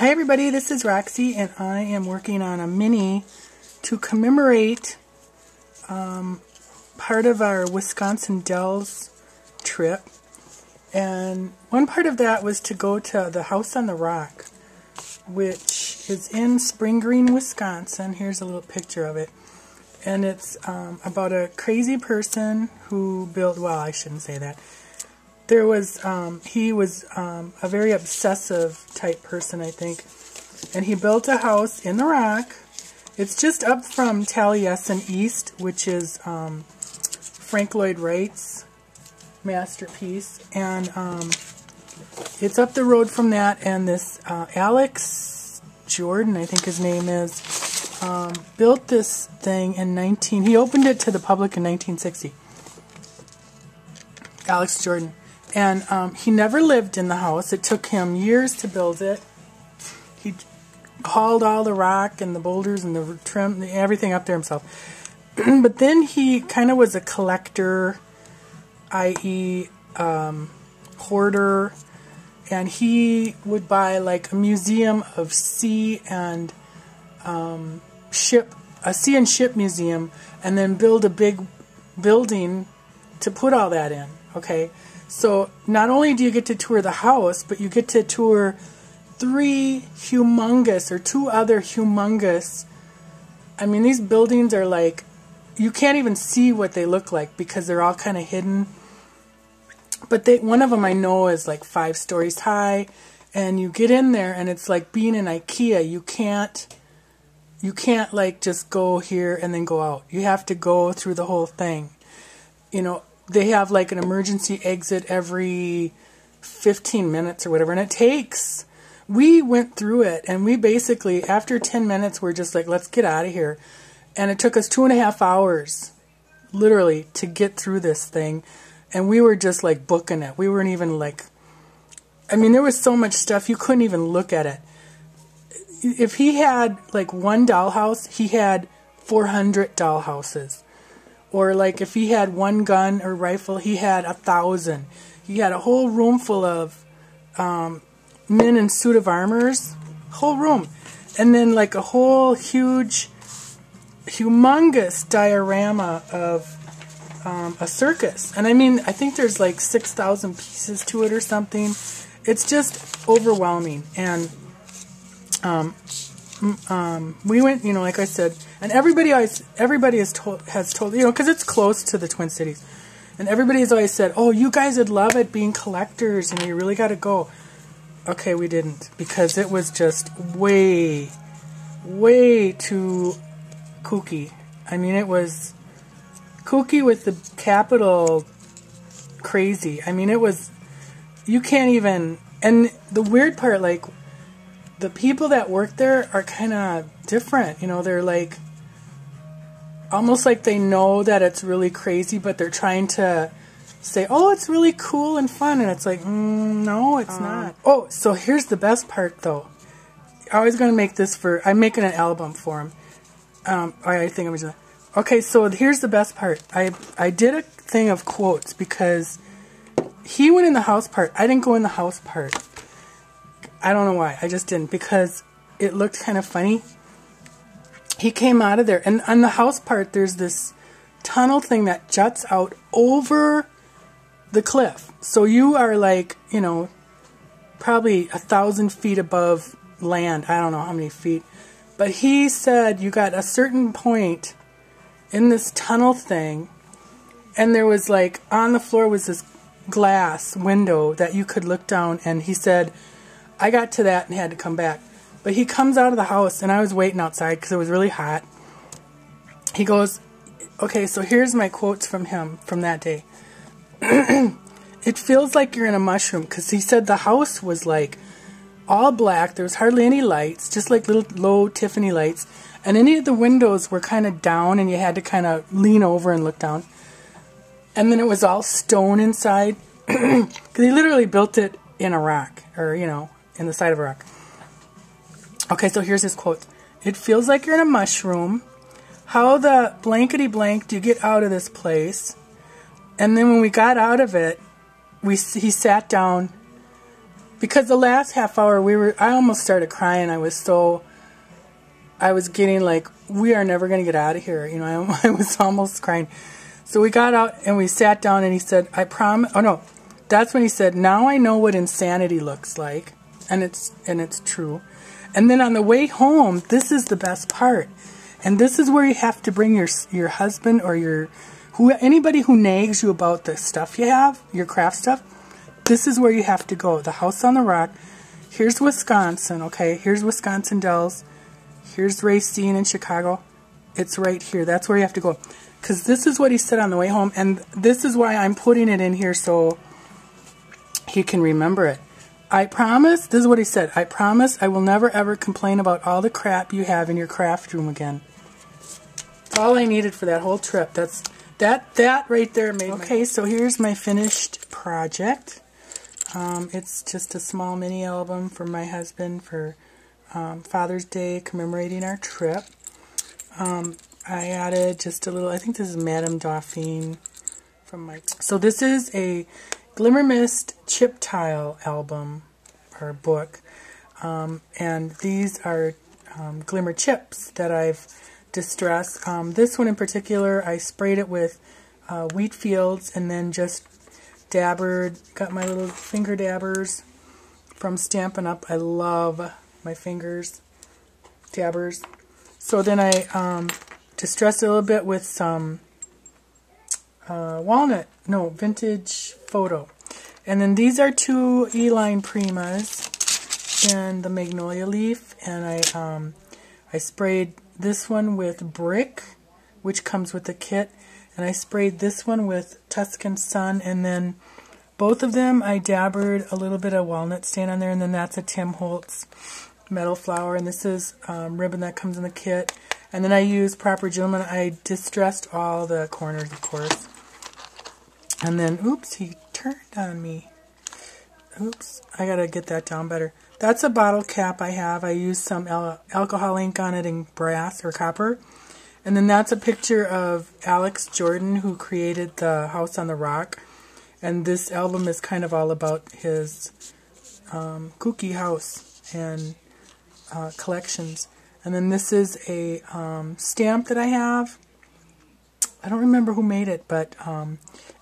Hi everybody, this is Roxy and I am working on a mini to commemorate part of our Wisconsin Dells trip. And one part of that was to go to the House on the Rock, which is in Spring Green, Wisconsin. Here's a little picture of it. And it's about a crazy person who built, well, I shouldn't say that. There was, he was a very obsessive type person, I think, and he built a house in the rock. It's just up from Taliesin East, which is Frank Lloyd Wright's masterpiece, and it's up the road from that, and this Alex Jordan, I think his name is, built this thing in he opened it to the public in 1960. Alex Jordan. And he never lived in the house. It took him years to build it. He hauled all the rock and the boulders and the trim, everything up there himself. But then he kind of was a collector, i.e. Hoarder. And he would buy like a museum of sea and ship, a sea and ship museum, and then build a big building to put all that in. Okay. So not only do you get to tour the house, but you get to tour two other humongous, I mean, these buildings are like, you can't even see what they look like because they're all kind of hidden. But one of them I know is like 5 stories high, and you get in there and it's like being in IKEA. You can't like just go here and then go out. You have to go through the whole thing. You know, they have like an emergency exit every 15 minutes or whatever, and it takes, we went through it, and we basically, after 10 minutes, we're just like, let's get out of here. And it took us 2.5 hours, literally, to get through this thing, and we were just like booking it. We weren't even like, I mean, there was so much stuff, you couldn't even look at it. If he had like one dollhouse, he had 400 dollhouses. Or like if he had one gun or rifle, he had 1,000. He had a whole room full of men in suit of armors, whole room, and then like a whole humongous diorama of a circus. And I mean, I think there's like 6,000 pieces to it or something. It's just overwhelming. And we went, you know, like I said, and everybody has told, you know, because it's close to the Twin Cities, and everybody's always said, oh, you guys would love it being collectors, and you really got to go. Okay, we didn't, because it was just way too kooky. I mean, it was kooky with the capital crazy. I mean, it was, you can't even, and the weird part, like, the people that work there are kind of different. You know, they're like, almost like they know that it's really crazy, but they're trying to say, oh, it's really cool and fun. And it's like, no, it's not. Oh, so here's the best part, though. I was going to make this I'm making an album for him. I think I'm just, okay, so here's the best part. I did a thing of quotes because he went in the house part. I didn't go in the house part. I don't know why. I just didn't, because it looked kind of funny. He came out of there, and on the house part, there's this tunnel thing that juts out over the cliff. So you are like, you know, probably 1,000 feet above land. I don't know how many feet. But he said you got a certain point in this tunnel thing, and there was like, on the floor was this glass window that you could look down, and he said, I got to that and had to come back. But he comes out of the house, and I was waiting outside because it was really hot. He goes, okay, so here's my quotes from him from that day. It feels like you're in a mushroom, because he said the house was like all black. There was hardly any lights, just like little low Tiffany lights. And any of the windows were kind of down, and you had to kind of lean over and look down. And then it was all stone inside. Because he literally built it in a rock, or, you know, in the side of a rock. Okay, so here's his quote. It feels like you're in a mushroom. How the blankety blank do you get out of this place? And then when we got out of it, he sat down because the last half hour I almost started crying. I was getting like, we are never going to get out of here. You know, I was almost crying. So we got out and we sat down and he said, I promise, oh no, that's when he said, now I know what insanity looks like. And it's true. And then on the way home, this is the best part. And this is where you have to bring your husband or anybody who nags you about the stuff you have, your craft stuff. This is where you have to go. The House on the Rock. Here's Wisconsin, okay? Here's Wisconsin Dells. Here's Racine in Chicago. It's right here. That's where you have to go. Because this is what he said on the way home. And this is why I'm putting it in here so he can remember it. I promise, this is what he said, I promise I will never ever complain about all the crap you have in your craft room again. That's all I needed for that whole trip. That right there made Okay, so here's my finished project. It's just a small mini album for my husband for Father's Day, commemorating our trip. I added just a little, I think this is Madame Dauphine from my... So this is a Glimmer Mist chip tile album or book, and these are glimmer chips that I've distressed. This one in particular, I sprayed it with wheat fields and then just dabbered, got my little finger dabbers from Stampin' Up. I love my fingers dabbers. So then I distressed it a little bit with some vintage photo. And then these are two E-line Primas and the magnolia leaf. And I sprayed this one with brick, which comes with the kit. And I sprayed this one with Tuscan Sun. And then both of them I dabbered a little bit of walnut stain on there. And then that's a Tim Holtz metal flower. And this is ribbon that comes in the kit. And then I used Proper Gentleman. I distressed all the corners, of course. And then, oops, he turned on me. Oops, I gotta get that down better. That's a bottle cap I have. I used some alcohol ink on it in brass or copper. And then that's a picture of Alex Jordan, who created the House on the Rock. And this album is kind of all about his kooky house and collections. And then this is a stamp that I have. I don't remember who made it, but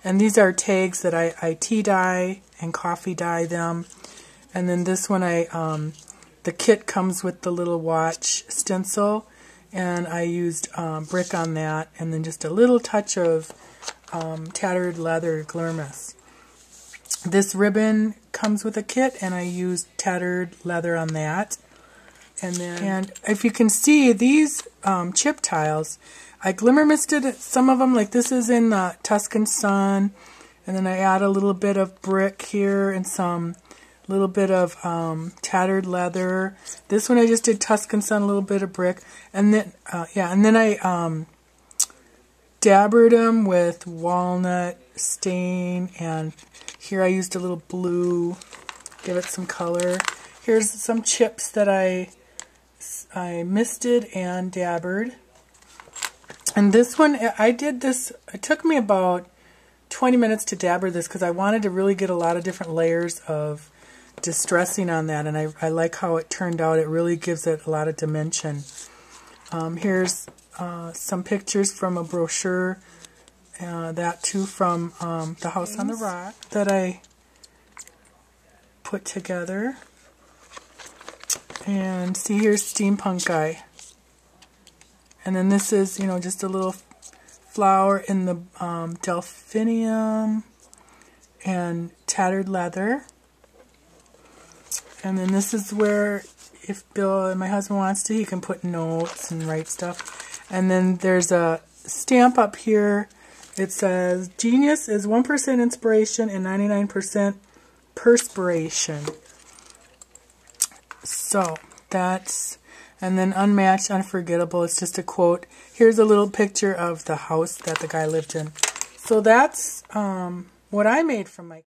and these are tags that I tea dye and coffee dye them. And then this one the kit comes with the little watch stencil, and I used brick on that, and then just a little touch of tattered leather Glimmer. This ribbon comes with a kit, and I used tattered leather on that. And if you can see these chip tiles, I glimmer misted some of them, like this is in the Tuscan Sun, and then I add a little bit of brick here and some little bit of tattered leather. This one I just did Tuscan Sun, a little bit of brick, and then and then I dabbered them with walnut stain, and here I used a little blue, give it some color. Here's some chips that I misted and dabbered. And this one, I did this, it took me about 20 minutes to dabber this because I wanted to really get a lot of different layers of distressing on that, and I like how it turned out. It really gives it a lot of dimension. Here's some pictures from a brochure, that too from the House on the Rock that I put together. And see, here's Steampunk Guy. And then this is, just a little flower in the delphinium and tattered leather. And then this is where, if Bill, my husband, wants to, he can put notes and write stuff. And then there's a stamp up here. It says, "Genius is 1% inspiration and 99% perspiration." So that's, and then unmatched, unforgettable. It's just a quote. Here's a little picture of the house that the guy lived in. So that's what I made from my